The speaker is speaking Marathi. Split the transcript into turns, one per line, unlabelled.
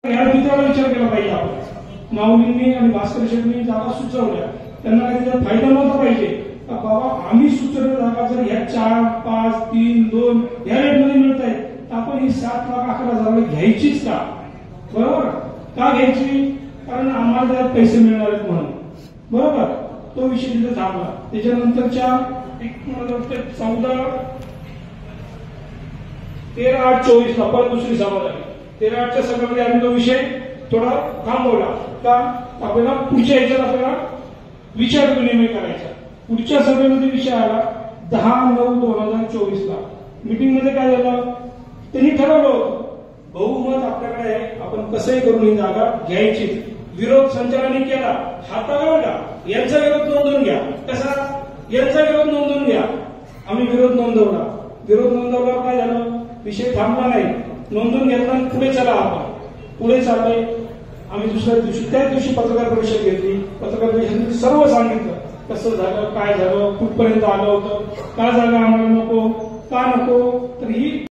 या मित्राला विचार केला पाहिजे आपण. माऊलींनी आणि भास्कर शेठनी जागा सुचवल्या, त्यांना काही त्याचा फायदा नव्हता पाहिजे का बाबा आम्ही सुचवलेल्या जागा जर ह्या 4, 5, 3, 2 ह्या रेटमध्ये मिळत आहेत तर आपण ही 7,11,000 घ्यायचीच का? बरोबर का घ्यायची? कारण आम्हाला त्यात पैसे मिळणार आहेत म्हणून. बरोबर तो विषय तिथे थांबला. त्याच्यानंतरच्या 13/8/24 परत दुसरी सभा झाली. 13/8च्या सभेमध्ये आम्ही तो विषय थोडा थांबवला का आपल्याला पुढच्या ह्याच्यात आपल्याला विचार विनिमय करायचा. पुढच्या सभेमध्ये विषय आला 10/9/2024 मीटिंग मध्ये काय झालं, त्यांनी ठरवलं होतं बहुमत आपल्याकडे आहे, आपण कसंही करून ही जागा घ्यायची. विरोध संचालनाने केला, हातावर घ्या, यांचा विरोध नोंदवून घ्या. कसा? यांचा विरोध नोंदवून घ्या. आम्ही विरोध नोंदवला. विरोध नोंदवल्यावर काय झालं, विषय थांबला नाही, नोंदवून घेतला आणि पुढे चला. आपण पुढे चालले. आम्ही दुसऱ्या दिवशी त्याच दिवशी पत्रकार परिषद घेतली. पत्रकार परिषदेत सर्व सांगितलं कसं झालं, काय झालं, कुठपर्यंत आलं होतं, का जागा आम्हाला नको, का नको. तर ही